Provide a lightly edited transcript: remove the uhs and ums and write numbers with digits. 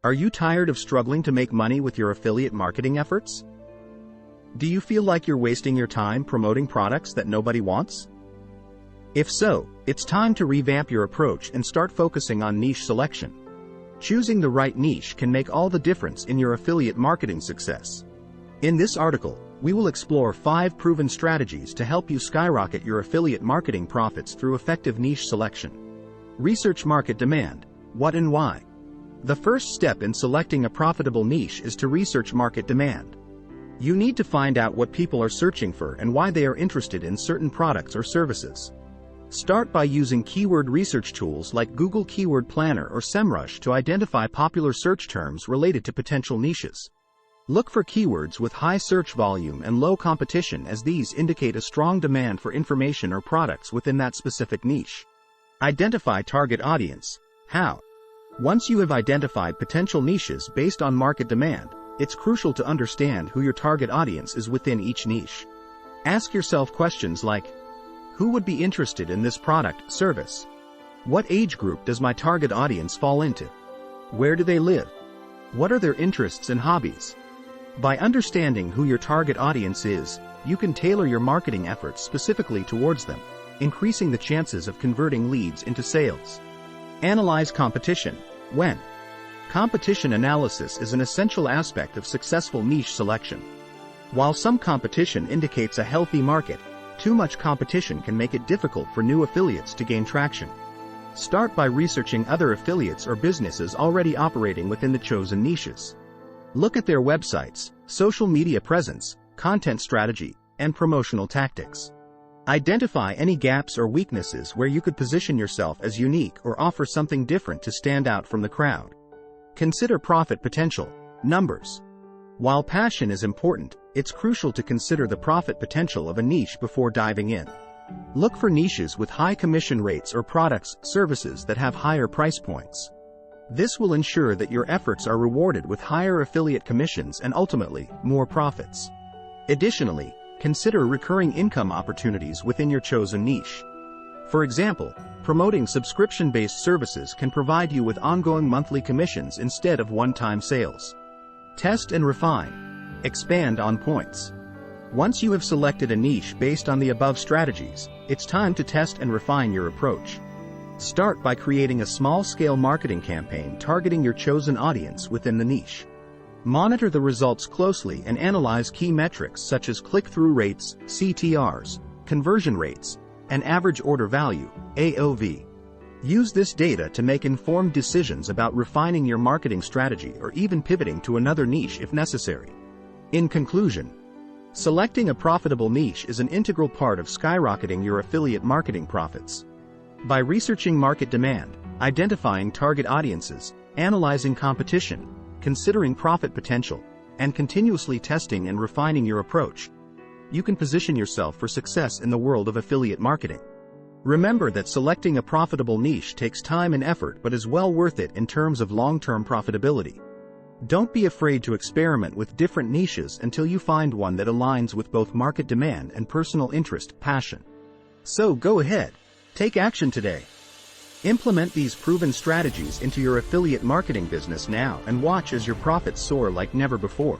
Are you tired of struggling to make money with your affiliate marketing efforts? Do you feel like you're wasting your time promoting products that nobody wants? If so, it's time to revamp your approach and start focusing on niche selection. Choosing the right niche can make all the difference in your affiliate marketing success. In this article, we will explore 5 proven strategies to help you skyrocket your affiliate marketing profits through effective niche selection. Research market demand. What and why? The first step in selecting a profitable niche is to research market demand. You need to find out what people are searching for and why they are interested in certain products or services. Start by using keyword research tools like Google Keyword Planner or SEMrush to identify popular search terms related to potential niches. Look for keywords with high search volume and low competition, as these indicate a strong demand for information or products within that specific niche. Identify target audience. How? Once you have identified potential niches based on market demand, it's crucial to understand who your target audience is within each niche. Ask yourself questions like, who would be interested in this product, service? What age group does my target audience fall into? Where do they live? What are their interests and hobbies? By understanding who your target audience is, you can tailor your marketing efforts specifically towards them, increasing the chances of converting leads into sales. Analyze competition. When? Competition analysis is an essential aspect of successful niche selection. While some competition indicates a healthy market, too much competition can make it difficult for new affiliates to gain traction. Start by researching other affiliates or businesses already operating within the chosen niches. Look at their websites, social media presence, content strategy, and promotional tactics. Identify any gaps or weaknesses where you could position yourself as unique or offer something different to stand out from the crowd. Consider profit potential. Numbers. While passion is important, it's crucial to consider the profit potential of a niche before diving in. Look for niches with high commission rates or products, services that have higher price points. This will ensure that your efforts are rewarded with higher affiliate commissions and ultimately, more profits. Additionally, consider recurring income opportunities within your chosen niche. For example, promoting subscription-based services can provide you with ongoing monthly commissions instead of one-time sales. Test and refine. Expand on points. Once you have selected a niche based on the above strategies, it's time to test and refine your approach. Start by creating a small-scale marketing campaign targeting your chosen audience within the niche. Monitor the results closely and analyze key metrics such as click-through rates, CTRs, conversion rates, and average order value, AOV. Use this data to make informed decisions about refining your marketing strategy or even pivoting to another niche if necessary. In conclusion, selecting a profitable niche is an integral part of skyrocketing your affiliate marketing profits. By researching market demand, identifying target audiences, analyzing competition, considering profit potential, and continuously testing and refining your approach, you can position yourself for success in the world of affiliate marketing. Remember that selecting a profitable niche takes time and effort but is well worth it in terms of long-term profitability. Don't be afraid to experiment with different niches until you find one that aligns with both market demand and personal interest, passion. So go ahead, take action today. Implement these proven strategies into your affiliate marketing business now and watch as your profits soar like never before.